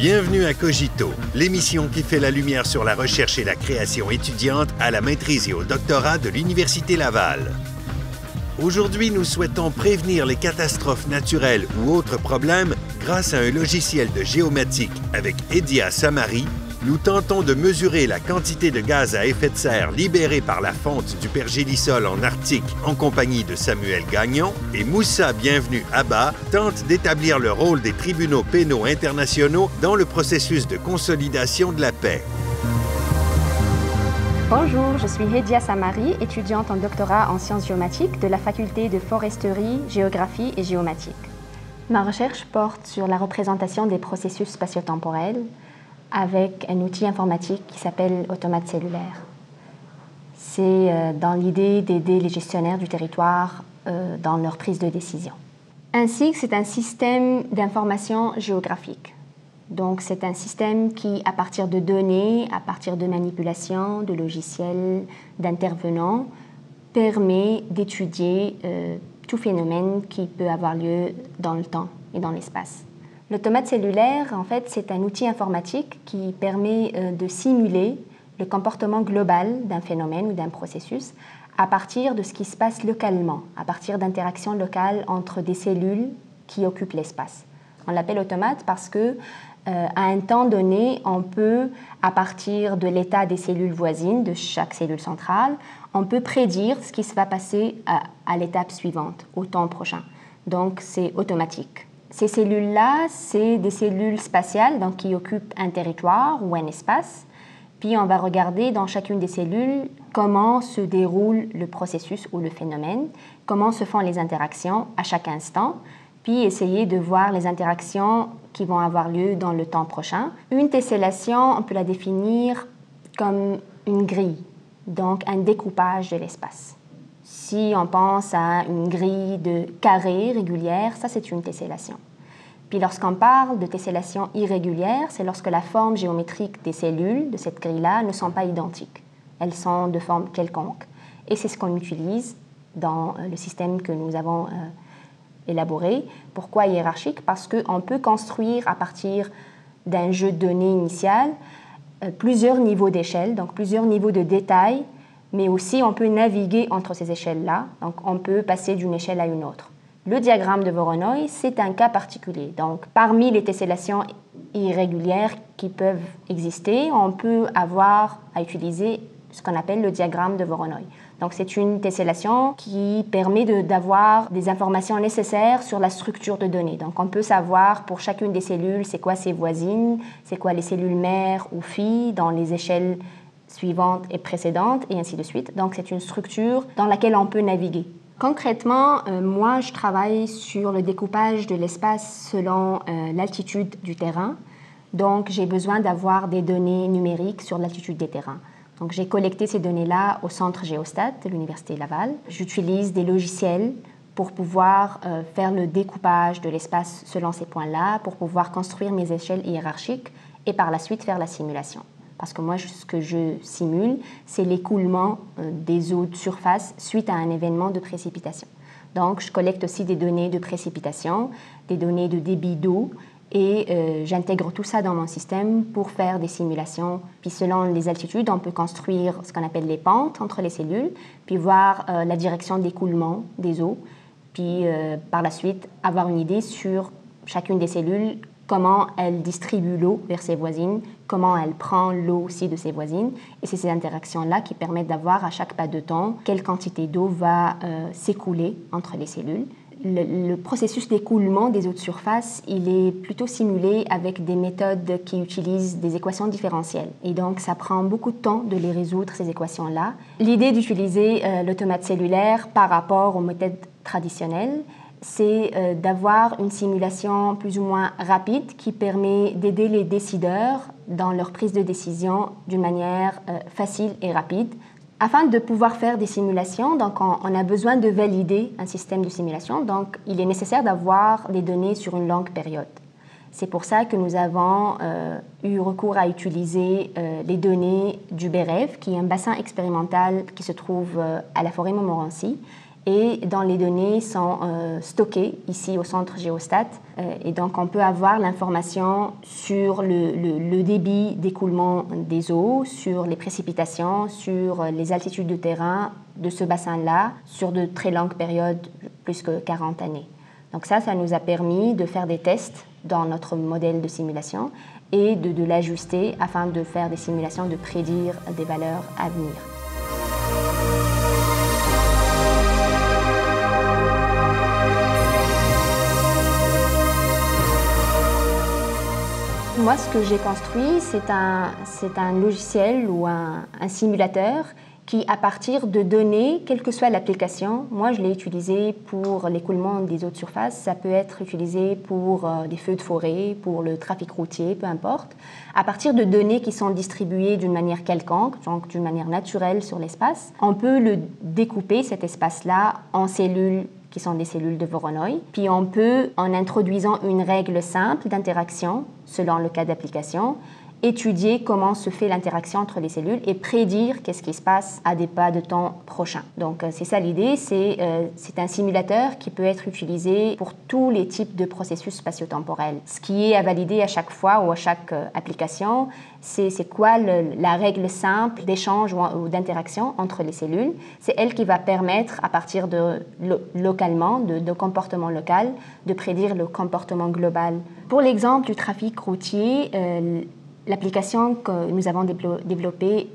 Bienvenue à Cogito, l'émission qui fait la lumière sur la recherche et la création étudiante à la maîtrise et au doctorat de l'Université Laval. Aujourd'hui, nous souhaitons prévenir les catastrophes naturelles ou autres problèmes grâce à un logiciel de géomatique avec Edia Samari. Nous tentons de mesurer la quantité de gaz à effet de serre libérée par la fonte du pergélisol en Arctique en compagnie de Samuel Gagnon, et Moussa Bienvenu Abba tente d'établir le rôle des tribunaux pénaux internationaux dans le processus de consolidation de la paix. Bonjour, je suis Edia Samari, étudiante en doctorat en sciences géomatiques de la faculté de foresterie, géographie et géomatique. Ma recherche porte sur la représentation des processus spatio-temporels avec un outil informatique qui s'appelle automate cellulaire. C'est dans l'idée d'aider les gestionnaires du territoire dans leur prise de décision. Ainsi, c'est un système d'information géographique. Donc, c'est un système qui, à partir de données, à partir de manipulations, de logiciels, d'intervenants, permet d'étudier tout phénomène qui peut avoir lieu dans le temps et dans l'espace. L'automate cellulaire, en fait, c'est un outil informatique qui permet de simuler le comportement global d'un phénomène ou d'un processus à partir de ce qui se passe localement, à partir d'interactions locales entre des cellules qui occupent l'espace. On l'appelle automate parce que à un temps donné, on peut, à partir de l'état des cellules voisines, de chaque cellule centrale, on peut prédire ce qui se va passer à l'étape suivante, au temps prochain. Donc, c'est automatique. Ces cellules-là, c'est des cellules spatiales donc, qui occupent un territoire ou un espace. Puis, on va regarder dans chacune des cellules comment se déroule le processus ou le phénomène, comment se font les interactions à chaque instant, puis essayer de voir les interactions qui vont avoir lieu dans le temps prochain. Une tessellation, on peut la définir comme une grille, donc un découpage de l'espace. Si on pense à une grille de carrés régulière, ça c'est une tessellation. Puis lorsqu'on parle de tessellation irrégulière, c'est lorsque la forme géométrique des cellules de cette grille-là ne sont pas identiques. Elles sont de forme quelconque. Et c'est ce qu'on utilise dans le système que nous avons élaboré. Pourquoi hiérarchique? Parce qu'on peut construire à partir d'un jeu de données initial plusieurs niveaux d'échelle, donc plusieurs niveaux de détail, mais aussi on peut naviguer entre ces échelles-là, donc on peut passer d'une échelle à une autre. Le diagramme de Voronoi, c'est un cas particulier. Donc, parmi les tessellations irrégulières qui peuvent exister, on peut avoir à utiliser ce qu'on appelle le diagramme de Voronoi. Donc, c'est une tessellation qui permet d'avoir des informations nécessaires sur la structure de données. Donc, on peut savoir pour chacune des cellules, c'est quoi ses voisines, c'est quoi les cellules mères ou filles dans les échelles suivantes et précédentes, et ainsi de suite. Donc, c'est une structure dans laquelle on peut naviguer. Concrètement, moi, je travaille sur le découpage de l'espace selon l'altitude du terrain. Donc, j'ai besoin d'avoir des données numériques sur l'altitude des terrains. Donc, j'ai collecté ces données-là au Centre Géostat de l'Université Laval. J'utilise des logiciels pour pouvoir faire le découpage de l'espace selon ces points-là, pour pouvoir construire mes échelles hiérarchiques et par la suite faire la simulation. Parce que moi, ce que je simule, c'est l'écoulement des eaux de surface suite à un événement de précipitation. Donc, je collecte aussi des données de précipitation, des données de débit d'eau, et j'intègre tout ça dans mon système pour faire des simulations. Puis selon les altitudes, on peut construire ce qu'on appelle les pentes entre les cellules, puis voir la direction d'écoulement des eaux, puis par la suite avoir une idée sur chacune des cellules, comment elle distribue l'eau vers ses voisines, comment elle prend l'eau aussi de ses voisines. Et c'est ces interactions-là qui permettent d'avoir à chaque pas de temps quelle quantité d'eau va s'écouler entre les cellules. Le processus d'écoulement des eaux de surface, il est plutôt simulé avec des méthodes qui utilisent des équations différentielles. Et donc, ça prend beaucoup de temps de les résoudre, ces équations-là. L'idée d'utiliser l'automate cellulaire par rapport aux méthodes traditionnelles, c'est d'avoir une simulation plus ou moins rapide qui permet d'aider les décideurs dans leur prise de décision d'une manière facile et rapide. Afin de pouvoir faire des simulations, donc on a besoin de valider un système de simulation, donc il est nécessaire d'avoir des données sur une longue période. C'est pour ça que nous avons eu recours à utiliser les données du BREF, qui est un bassin expérimental qui se trouve à la forêt Montmorency et dont les données sont stockées ici au centre Géostat. Et donc, on peut avoir l'information sur le débit d'écoulement des eaux, sur les précipitations, sur les altitudes de terrain de ce bassin-là, sur de très longues périodes, plus que 40 années. Donc ça nous a permis de faire des tests dans notre modèle de simulation et de l'ajuster afin de faire des simulations, de prédire des valeurs à venir. Moi, ce que j'ai construit, c'est un logiciel ou un simulateur qui, à partir de données, quelle que soit l'application, moi je l'ai utilisé pour l'écoulement des eaux de surface, ça peut être utilisé pour des feux de forêt, pour le trafic routier, peu importe. À partir de données qui sont distribuées d'une manière quelconque, donc d'une manière naturelle sur l'espace, on peut le découper, cet espace-là, en cellules qui sont des cellules de Voronoi. Puis on peut, en introduisant une règle simple d'interaction, selon le cas d'application, étudier comment se fait l'interaction entre les cellules et prédire qu'est-ce qui se passe à des pas de temps prochains. Donc, c'est ça l'idée, c'est un simulateur qui peut être utilisé pour tous les types de processus spatio-temporels. Ce qui est à valider à chaque fois ou à chaque application, c'est quoi la règle simple d'échange ou d'interaction entre les cellules. C'est elle qui va permettre, à partir de localement, de comportement local, de prédire le comportement global. Pour l'exemple du trafic routier, l'application que nous avons développée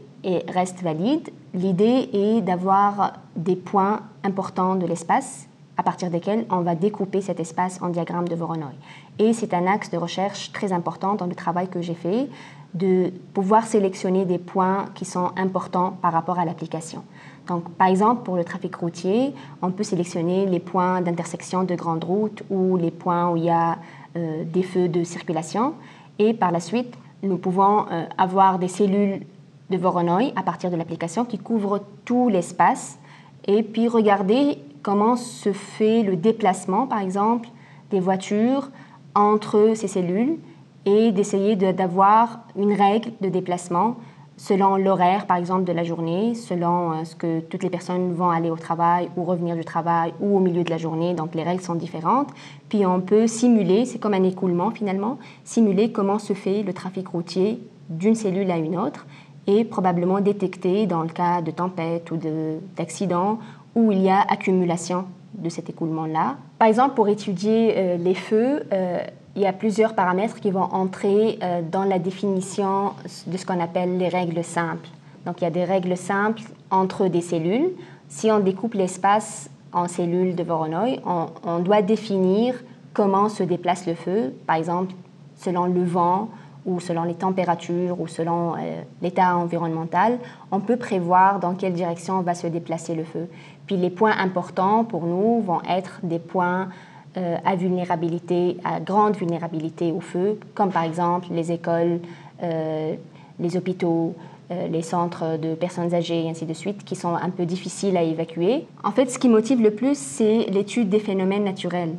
reste valide. L'idée est d'avoir des points importants de l'espace à partir desquels on va découper cet espace en diagramme de Voronoi. Et c'est un axe de recherche très important dans le travail que j'ai fait, de pouvoir sélectionner des points qui sont importants par rapport à l'application. Donc, par exemple, pour le trafic routier, on peut sélectionner les points d'intersection de grandes routes ou les points où il y a des feux de circulation. Et par la suite, nous pouvons avoir des cellules de Voronoi à partir de l'application qui couvrent tout l'espace et puis regarder comment se fait le déplacement, par exemple, des voitures entre ces cellules et d'essayer d'avoir une règle de déplacement selon l'horaire, par exemple, de la journée, selon ce que toutes les personnes vont aller au travail ou revenir du travail ou au milieu de la journée. Donc, les règles sont différentes. Puis, on peut simuler, c'est comme un écoulement finalement, simuler comment se fait le trafic routier d'une cellule à une autre et probablement détecter dans le cas de tempête ou d'accident où il y a accumulation de cet écoulement-là. Par exemple, pour étudier les feux, il y a plusieurs paramètres qui vont entrer dans la définition de ce qu'on appelle les règles simples. Donc, il y a des règles simples entre des cellules. Si on découpe l'espace en cellules de Voronoi, on doit définir comment se déplace le feu, par exemple, selon le vent ou selon les températures ou selon l'état environnemental. On peut prévoir dans quelle direction va se déplacer le feu. Puis, les points importants pour nous vont être des points à vulnérabilité, à grande vulnérabilité au feu, comme par exemple les écoles, les hôpitaux, les centres de personnes âgées, et ainsi de suite, qui sont un peu difficiles à évacuer. En fait, ce qui motive le plus, c'est l'étude des phénomènes naturels.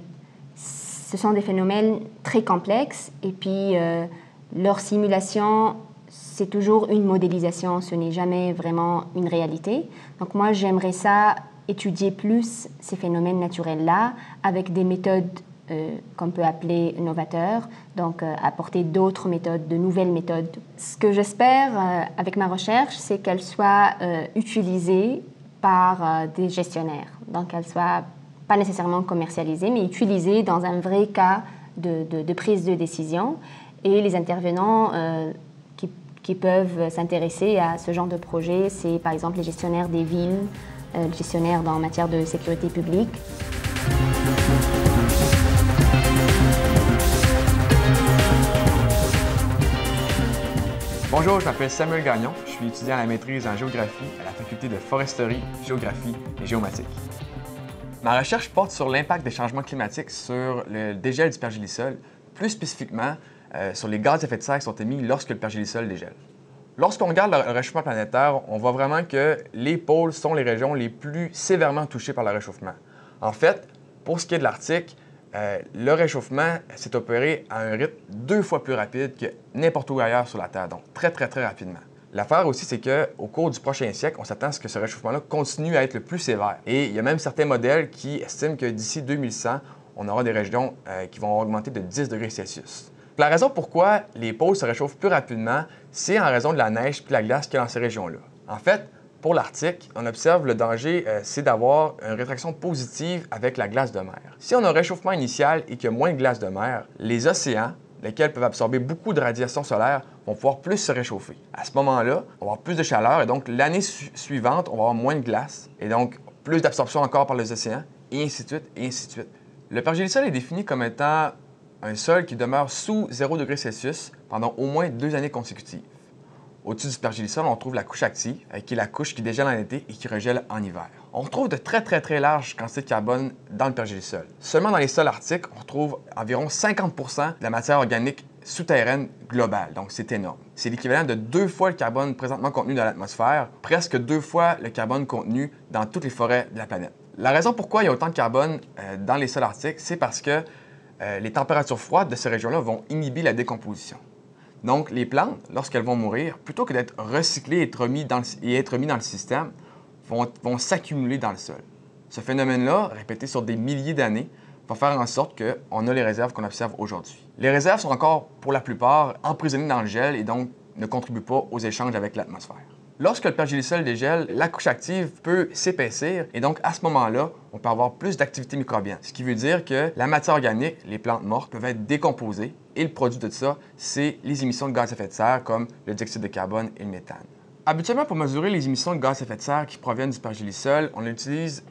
Ce sont des phénomènes très complexes et puis leur simulation, c'est toujours une modélisation, ce n'est jamais vraiment une réalité. Donc moi, j'aimerais ça étudier plus ces phénomènes naturels-là avec des méthodes qu'on peut appeler novateurs, donc apporter d'autres méthodes, de nouvelles méthodes. Ce que j'espère avec ma recherche, c'est qu'elle soit utilisée par des gestionnaires, donc qu'elle soit pas nécessairement commercialisée, mais utilisée dans un vrai cas de prise de décision. Et les intervenants qui peuvent s'intéresser à ce genre de projet, c'est par exemple les gestionnaires des villes, les gestionnaires en matière de sécurité publique. Bonjour, je m'appelle Samuel Gagnon, je suis étudiant à la maîtrise en géographie à la faculté de foresterie, géographie et géomatique. Ma recherche porte sur l'impact des changements climatiques sur le dégel du pergélisol, plus spécifiquement sur les gaz à effet de serre qui sont émis lorsque le pergélisol dégèle. Lorsqu'on regarde le réchauffement planétaire, on voit vraiment que les pôles sont les régions les plus sévèrement touchées par le réchauffement. En fait, pour ce qui est de l'Arctique, le réchauffement s'est opéré à un rythme 2 fois plus rapide que n'importe où ailleurs sur la Terre, donc très rapidement. L'affaire aussi, c'est qu'au cours du prochain siècle, on s'attend à ce que ce réchauffement-là continue à être le plus sévère. Et il y a même certains modèles qui estiment que d'ici 2100, on aura des régions qui vont augmenter de 10 degrés Celsius. La raison pourquoi les pôles se réchauffent plus rapidement, c'est en raison de la neige et de la glace qu'il y a dans ces régions-là. En fait, pour l'Arctique, on observe le danger, c'est d'avoir une rétraction positive avec la glace de mer. Si on a un réchauffement initial et qu'il y a moins de glace de mer, les océans, lesquels peuvent absorber beaucoup de radiation solaire, vont pouvoir plus se réchauffer. À ce moment-là, on va avoir plus de chaleur et donc l'année suivante, on va avoir moins de glace et donc plus d'absorption encore par les océans et ainsi de suite et ainsi de suite. Le pergélisol est défini comme étant un sol qui demeure sous 0 degré Celsius pendant au moins 2 années consécutives. Au-dessus du pergélisol, on trouve la couche active, qui est la couche qui dégèle en été et qui regèle en hiver. On retrouve de très larges quantités de carbone dans le pergélisol. Seulement dans les sols arctiques, on retrouve environ 50% de la matière organique souterraine globale, donc c'est énorme. C'est l'équivalent de 2 fois le carbone présentement contenu dans l'atmosphère, presque 2 fois le carbone contenu dans toutes les forêts de la planète. La raison pourquoi il y a autant de carbone dans les sols arctiques, c'est parce que les températures froides de ces régions-là vont inhiber la décomposition. Donc, les plantes, lorsqu'elles vont mourir, plutôt que d'être recyclées et être mis dans le système, vont s'accumuler dans le sol. Ce phénomène-là, répété sur des milliers d'années, va faire en sorte qu'on a les réserves qu'on observe aujourd'hui. Les réserves sont encore, pour la plupart, emprisonnées dans le gel et donc ne contribuent pas aux échanges avec l'atmosphère. Lorsque le pergélisol dégèle, la couche active peut s'épaissir et donc à ce moment-là, on peut avoir plus d'activité microbienne. Ce qui veut dire que la matière organique, les plantes mortes, peuvent être décomposées et le produit de ça, c'est les émissions de gaz à effet de serre comme le dioxyde de carbone et le méthane. Habituellement, pour mesurer les émissions de gaz à effet de serre qui proviennent du pergélisol, on utilise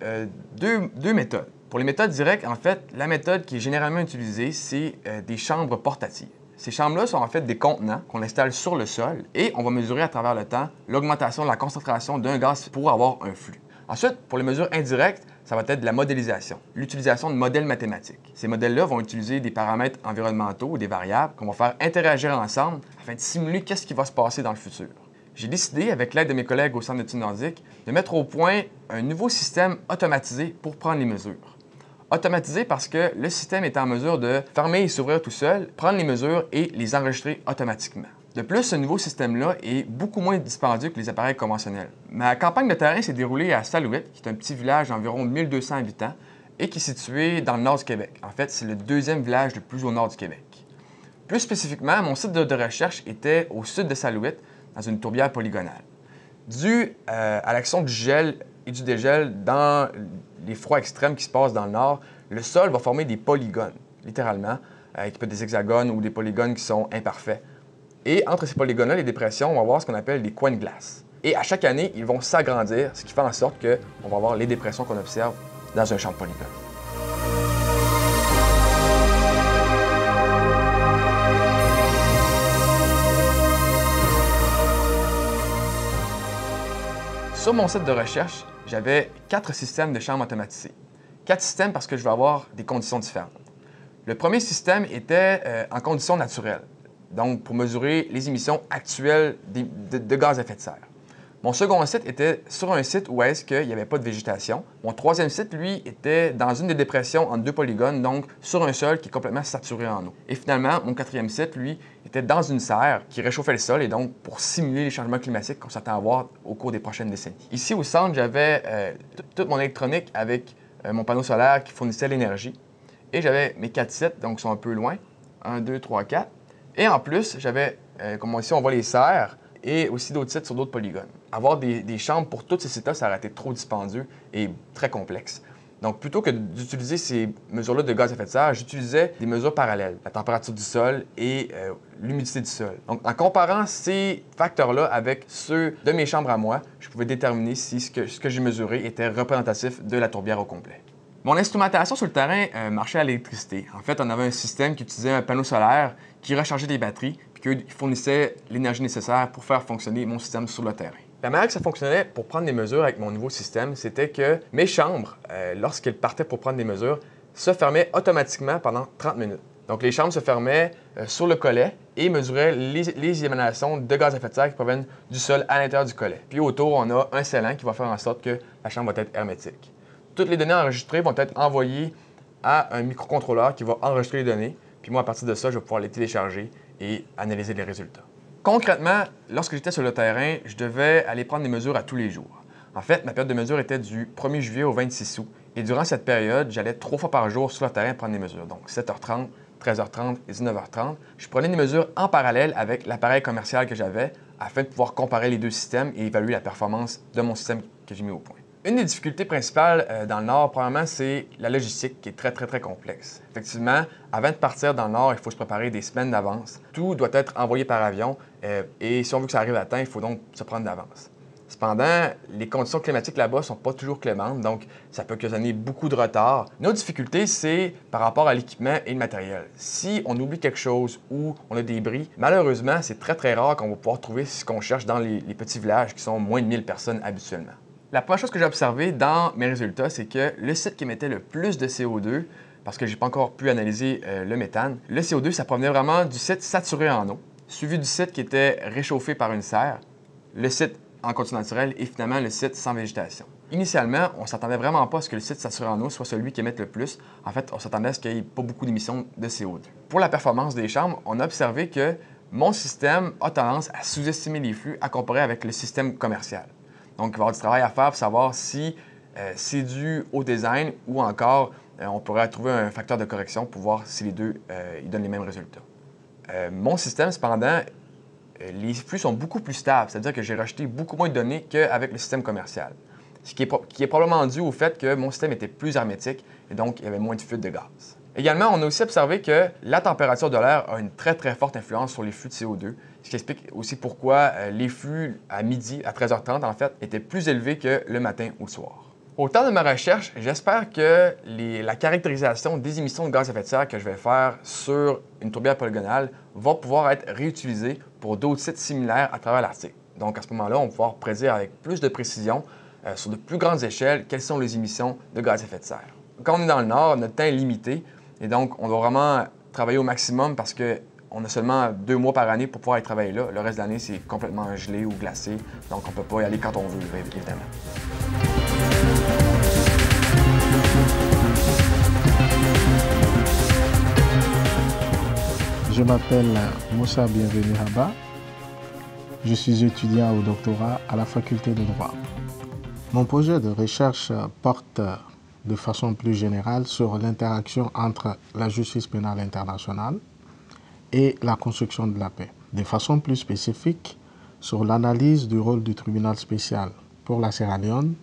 deux méthodes. Pour les méthodes directes, en fait, la méthode qui est généralement utilisée, c'est des chambres portatives. Ces chambres-là sont en fait des contenants qu'on installe sur le sol et on va mesurer à travers le temps l'augmentation de la concentration d'un gaz pour avoir un flux. Ensuite, pour les mesures indirectes, ça va être de la modélisation, l'utilisation de modèles mathématiques. Ces modèles-là vont utiliser des paramètres environnementaux ou des variables qu'on va faire interagir ensemble afin de simuler qu'est-ce qui va se passer dans le futur. J'ai décidé, avec l'aide de mes collègues au Centre d'études nordiques, de mettre au point un nouveau système automatisé pour prendre les mesures. Automatisé parce que le système est en mesure de fermer et s'ouvrir tout seul, prendre les mesures et les enregistrer automatiquement. De plus, ce nouveau système-là est beaucoup moins dispendieux que les appareils conventionnels. Ma campagne de terrain s'est déroulée à Salouet, qui est un petit village d'environ 1200 habitants et qui est situé dans le nord du Québec. En fait, c'est le 2e village le plus au nord du Québec. Plus spécifiquement, mon site de recherche était au sud de Salouet, dans une tourbière polygonale. Dû à l'action du gel et du dégel dans les froids extrêmes qui se passent dans le nord, le sol va former des polygones, littéralement, qui peuvent être des hexagones ou des polygones qui sont imparfaits. Et entre ces polygones-là, les dépressions, on va avoir ce qu'on appelle des coins de glace. Et à chaque année, ils vont s'agrandir, ce qui fait en sorte qu'on va avoir les dépressions qu'on observe dans un champ de polygones. Sur mon site de recherche, j'avais 4 systèmes de chambres automatisées. 4 systèmes parce que je vais avoir des conditions différentes. Le premier système était en conditions naturelles, donc pour mesurer les émissions actuelles de gaz à effet de serre. Mon second site était sur un site où est-ce qu'il n'y avait pas de végétation. Mon troisième site, lui, était dans une des dépressions entre 2 polygones, donc sur un sol qui est complètement saturé en eau. Et finalement, mon quatrième site, lui, était dans une serre qui réchauffait le sol et donc pour simuler les changements climatiques qu'on s'attend à voir au cours des prochaines décennies. Ici, au centre, j'avais toute mon électronique avec mon panneau solaire qui fournissait l'énergie. Et j'avais mes 4 sites, donc ils sont un peu loin. 1, 2, 3, 4. Et en plus, j'avais, comme ici, on voit les serres, et aussi d'autres sites sur d'autres polygones. Avoir des chambres pour tous ces sites-là, ça aurait été trop dispendieux et très complexe. Donc, plutôt que d'utiliser ces mesures-là de gaz à effet de serre, j'utilisais des mesures parallèles, la température du sol et l'humidité du sol. Donc, en comparant ces facteurs-là avec ceux de mes chambres à moi, je pouvais déterminer si ce que j'ai mesuré était représentatif de la tourbière au complet. Mon instrumentation sur le terrain marchait à l'électricité. En fait, on avait un système qui utilisait un panneau solaire qui rechargeait des batteries puis qui fournissait l'énergie nécessaire pour faire fonctionner mon système sur le terrain. La manière que ça fonctionnait pour prendre des mesures avec mon nouveau système, c'était que mes chambres, lorsqu'elles partaient pour prendre des mesures, se fermaient automatiquement pendant 30 minutes. Donc, les chambres se fermaient sur le collet et mesuraient les émanations de gaz à effet de serre qui proviennent du sol à l'intérieur du collet. Puis autour, on a un scellant qui va faire en sorte que la chambre va être hermétique. Toutes les données enregistrées vont être envoyées à un microcontrôleur qui va enregistrer les données. Puis moi, à partir de ça, je vais pouvoir les télécharger et analyser les résultats. Concrètement, lorsque j'étais sur le terrain, je devais aller prendre des mesures à tous les jours. En fait, ma période de mesure était du 1er juillet au 26 août. Et durant cette période, j'allais 3 fois par jour sur le terrain prendre des mesures. Donc 7h30, 13h30 et 19h30. Je prenais des mesures en parallèle avec l'appareil commercial que j'avais afin de pouvoir comparer les deux systèmes et évaluer la performance de mon système que j'ai mis au point. Une des difficultés principales dans le Nord, probablement, c'est la logistique qui est très complexe. Effectivement, avant de partir dans le Nord, il faut se préparer des semaines d'avance. Tout doit être envoyé par avion et si on veut que ça arrive à temps, il faut donc se prendre d'avance. Cependant, les conditions climatiques là-bas ne sont pas toujours clémentes, donc ça peut occasionner beaucoup de retard. Une autre difficulté, c'est par rapport à l'équipement et le matériel. Si on oublie quelque chose ou on a des bris, malheureusement, c'est très rare qu'on va pouvoir trouver ce qu'on cherche dans les petits villages qui sont moins de 1000 personnes habituellement. La première chose que j'ai observée dans mes résultats, c'est que le site qui émettait le plus de CO2, parce que je n'ai pas encore pu analyser le méthane, le CO2, ça provenait vraiment du site saturé en eau, suivi du site qui était réchauffé par une serre, le site en conditions naturelles et finalement le site sans végétation. Initialement, on ne s'attendait vraiment pas à ce que le site saturé en eau soit celui qui émette le plus. En fait, on s'attendait à ce qu'il n'y ait pas beaucoup d'émissions de CO2. Pour la performance des chambres, on a observé que mon système a tendance à sous-estimer les flux à comparer avec le système commercial. Donc, il va y avoir du travail à faire pour savoir si c'est dû au design ou encore on pourrait trouver un facteur de correction pour voir si les deux ils donnent les mêmes résultats. Mon système, cependant, les flux sont beaucoup plus stables, c'est-à-dire que j'ai rejeté beaucoup moins de données qu'avec le système commercial. Ce qui est probablement dû au fait que mon système était plus hermétique et donc il y avait moins de fuite de gaz. Également, on a aussi observé que la température de l'air a une très forte influence sur les flux de CO2, ce qui explique aussi pourquoi les flux à midi, à 13h30 en fait, étaient plus élevés que le matin ou le soir. Au temps de ma recherche, j'espère que la caractérisation des émissions de gaz à effet de serre que je vais faire sur une tourbière polygonale va pouvoir être réutilisée pour d'autres sites similaires à travers l'Arctique. Donc à ce moment-là, on va pouvoir prédire avec plus de précision sur de plus grandes échelles quelles sont les émissions de gaz à effet de serre. Quand on est dans le Nord, notre temps est limité et donc on doit vraiment travailler au maximum parce qu'on a seulement 2 mois par année pour pouvoir y travailler là. Le reste de l'année, c'est complètement gelé ou glacé, donc on ne peut pas y aller quand on veut, évidemment. Je m'appelle Moussa Bienvenu Haba. Je suis étudiant au doctorat à la faculté de droit. Mon projet de recherche porte de façon plus générale sur l'interaction entre la justice pénale internationale et la construction de la paix. De façon plus spécifique, sur l'analyse du rôle du tribunal spécial pour la Sierra Leone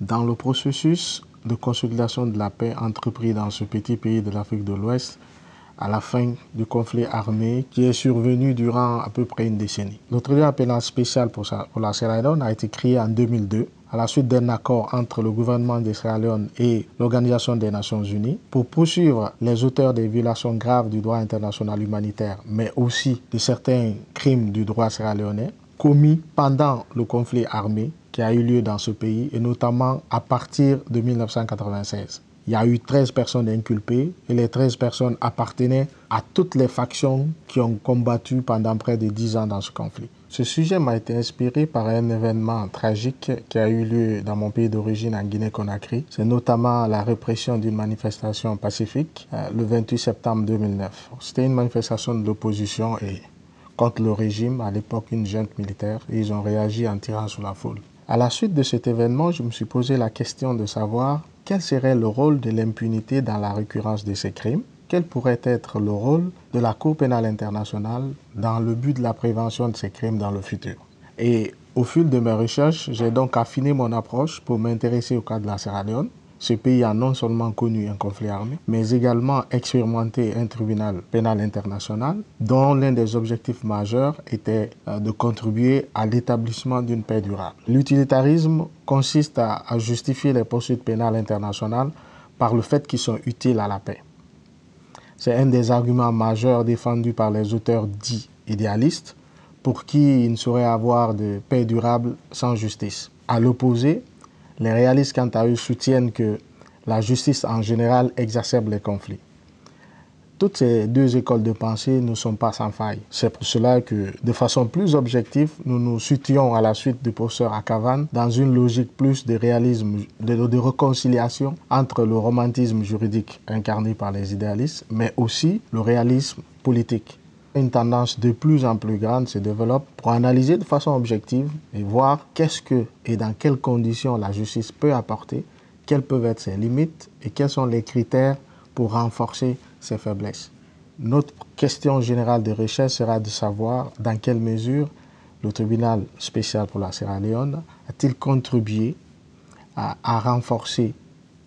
dans le processus de consolidation de la paix entrepris dans ce petit pays de l'Afrique de l'Ouest à la fin du conflit armé qui est survenu durant à peu près une décennie. Le tribunal pénal spécial pour la Sierra Leone a été créé en 2002 à la suite d'un accord entre le gouvernement de Sierra Leone et l'Organisation des Nations Unies pour poursuivre les auteurs des violations graves du droit international humanitaire, mais aussi de certains crimes du droit sierra-léonais commis pendant le conflit armé qui a eu lieu dans ce pays et notamment à partir de 1996. Il y a eu 13 personnes inculpées et les 13 personnes appartenaient à toutes les factions qui ont combattu pendant près de 10 ans dans ce conflit. Ce sujet m'a été inspiré par un événement tragique qui a eu lieu dans mon pays d'origine, en Guinée-Conakry. C'est notamment la répression d'une manifestation pacifique le 28 septembre 2009. C'était une manifestation de l'opposition et contre le régime, à l'époque une junte militaire, et ils ont réagi en tirant sur la foule. À la suite de cet événement, je me suis posé la question de savoir quel serait le rôle de l'impunité dans la récurrence de ces crimes. Quel pourrait être le rôle de la Cour pénale internationale dans le but de la prévention de ces crimes dans le futur? Et au fil de mes recherches, j'ai donc affiné mon approche pour m'intéresser au cas de la Sierra Leone. Ce pays a non seulement connu un conflit armé, mais également expérimenté un tribunal pénal international dont l'un des objectifs majeurs était de contribuer à l'établissement d'une paix durable. L'utilitarisme consiste à justifier les poursuites pénales internationales par le fait qu'ils sont utiles à la paix. C'est un des arguments majeurs défendus par les auteurs dits idéalistes pour qui il ne saurait avoir de paix durable sans justice. À l'opposé, les réalistes, quant à eux, soutiennent que la justice en général exacerbe les conflits. Toutes ces deux écoles de pensée ne sont pas sans faille. C'est pour cela que, de façon plus objective, nous nous situons à la suite du professeur Akavan dans une logique plus de réalisme, de réconciliation entre le romantisme juridique incarné par les idéalistes, mais aussi le réalisme politique. une tendance de plus en plus grande se développe pour analyser de façon objective et voir qu'est-ce que et dans quelles conditions la justice peut apporter, quelles peuvent être ses limites et quels sont les critères pour renforcer ses faiblesses. Notre question générale de recherche sera de savoir dans quelle mesure le tribunal spécial pour la Sierra Leone a-t-il contribué à renforcer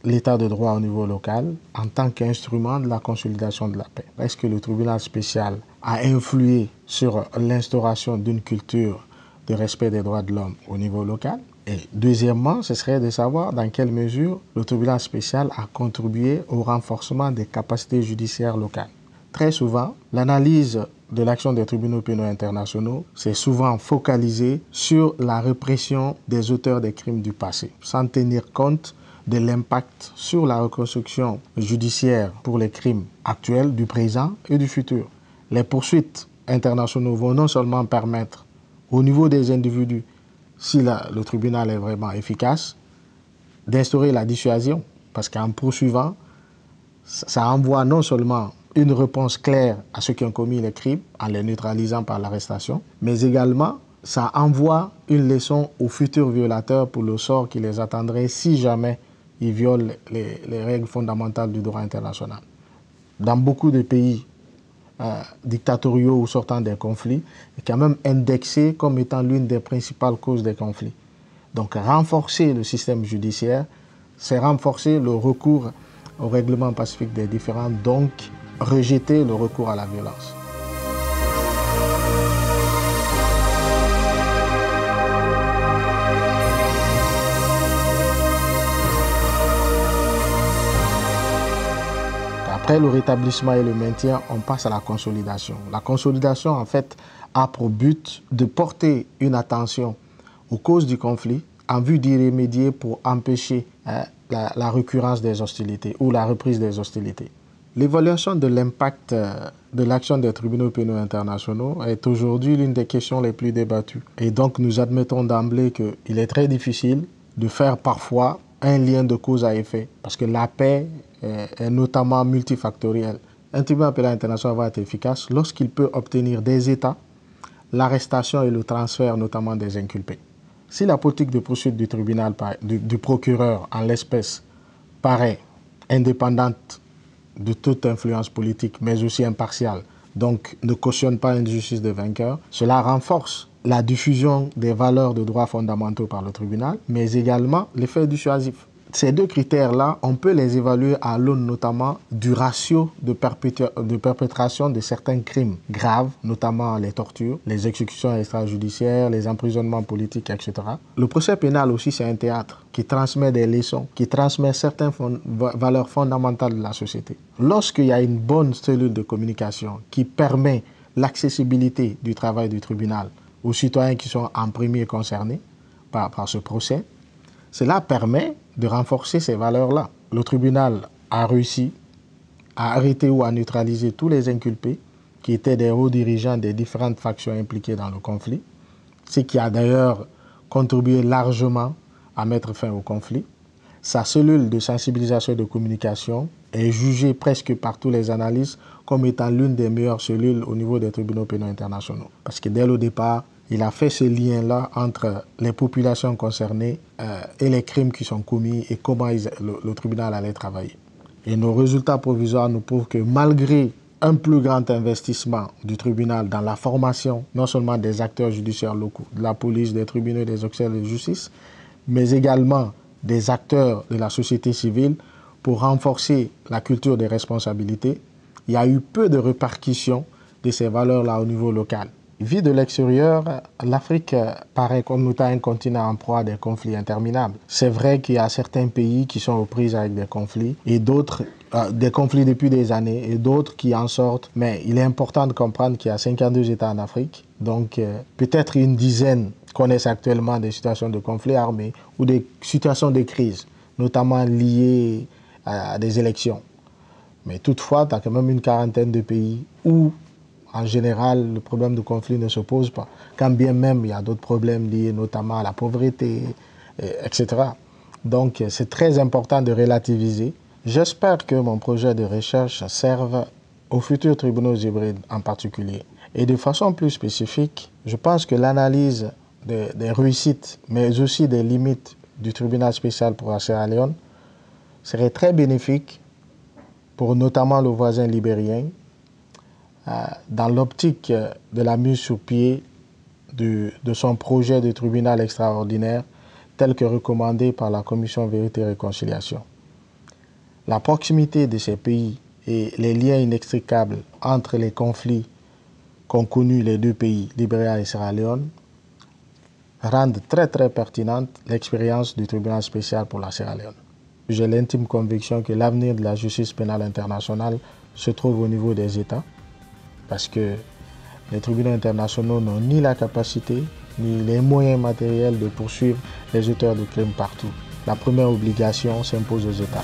l'état de droit au niveau local en tant qu'instrument de la consolidation de la paix. Est-ce que le tribunal spécial a influé sur l'instauration d'une culture de respect des droits de l'homme au niveau local? Et deuxièmement, ce serait de savoir dans quelle mesure le tribunal spécial a contribué au renforcement des capacités judiciaires locales. Très souvent, l'analyse de l'action des tribunaux pénaux internationaux s'est souvent focalisée sur la répression des auteurs des crimes du passé, sans tenir compte de l'impact sur la reconstruction judiciaire pour les crimes actuels, du présent et du futur. Les poursuites internationales vont non seulement permettre au niveau des individus, si le tribunal est vraiment efficace, d'instaurer la dissuasion, parce qu'en poursuivant, ça envoie non seulement une réponse claire à ceux qui ont commis les crimes en les neutralisant par l'arrestation, mais également ça envoie une leçon aux futurs violateurs pour le sort qui les attendrait si jamais ils violent les règles fondamentales du droit international. Dans beaucoup de pays dictatoriaux ou sortant des conflits, est quand même indexé comme étant l'une des principales causes des conflits. Donc renforcer le système judiciaire, c'est renforcer le recours au règlement pacifique des différends, donc rejeter le recours à la violence. Après le rétablissement et le maintien, on passe à la consolidation. La consolidation, en fait, a pour but de porter une attention aux causes du conflit en vue d'y remédier pour empêcher la récurrence des hostilités ou la reprise des hostilités. L'évaluation de l'impact de l'action des tribunaux pénaux internationaux est aujourd'hui l'une des questions les plus débattues. Et donc nous admettons d'emblée qu'il est très difficile de faire parfois un lien de cause à effet, parce que la paix est notamment multifactorielle. Un tribunal pénal international va être efficace lorsqu'il peut obtenir des États l'arrestation et le transfert notamment des inculpés. Si la politique de poursuite du tribunal, du procureur en l'espèce, paraît indépendante de toute influence politique, mais aussi impartiale, donc ne cautionne pas une justice de vainqueur, cela renforce la diffusion des valeurs de droits fondamentaux par le tribunal, mais également l'effet dissuasif. Ces deux critères-là, on peut les évaluer à l'aune notamment du ratio de perpétration de certains crimes graves, notamment les tortures, les exécutions extrajudiciaires, les emprisonnements politiques, etc. Le procès pénal aussi, c'est un théâtre qui transmet des leçons, qui transmet certaines valeurs fondamentales de la société. Lorsqu'il y a une bonne cellule de communication qui permet l'accessibilité du travail du tribunal aux citoyens qui sont en premier concernés par ce procès, cela permet de renforcer ces valeurs-là. Le tribunal a réussi à arrêter ou à neutraliser tous les inculpés qui étaient des hauts dirigeants des différentes factions impliquées dans le conflit, ce qui a d'ailleurs contribué largement à mettre fin au conflit. Sa cellule de sensibilisation et de communication est jugée presque par tous les analystes comme étant l'une des meilleures cellules au niveau des tribunaux pénaux internationaux. Parce que dès le départ, il a fait ce lien-là entre les populations concernées et les crimes qui sont commis et comment le tribunal allait travailler. Et nos résultats provisoires nous prouvent que malgré un plus grand investissement du tribunal dans la formation, non seulement des acteurs judiciaires locaux, de la police, des tribunaux et des auxiliaires de justice, mais également des acteurs de la société civile pour renforcer la culture des responsabilités, il y a eu peu de répercussions de ces valeurs-là au niveau local. Vu de l'extérieur, l'Afrique paraît comme étant un continent en proie à des conflits interminables. C'est vrai qu'il y a certains pays qui sont aux prises avec des conflits et d'autres, des conflits depuis des années et d'autres qui en sortent. Mais il est important de comprendre qu'il y a 52 États en Afrique. Donc peut-être une dizaine connaissent actuellement des situations de conflits armés ou des situations de crise, notamment liées à des élections. Mais toutefois, tu as quand même une quarantaine de pays où en général, le problème de conflit ne se pose pas. Quand bien même, il y a d'autres problèmes liés notamment à la pauvreté, etc. Donc, c'est très important de relativiser. J'espère que mon projet de recherche serve aux futurs tribunaux hybrides en particulier Et de façon plus spécifique, je pense que l'analyse des réussites, mais aussi des limites du tribunal spécial pour la Sierra Leone serait très bénéfique pour notamment le voisin libérien dans l'optique de la mise sur pied de son projet de tribunal extraordinaire tel que recommandé par la Commission Vérité et Réconciliation. La proximité de ces pays et les liens inextricables entre les conflits qu'ont connus les deux pays, Libéria et Sierra Leone, rendent très pertinente l'expérience du tribunal spécial pour la Sierra Leone. J'ai l'intime conviction que l'avenir de la justice pénale internationale se trouve au niveau des États, parce que les tribunaux internationaux n'ont ni la capacité, ni les moyens matériels de poursuivre les auteurs de crimes partout. La première obligation s'impose aux États.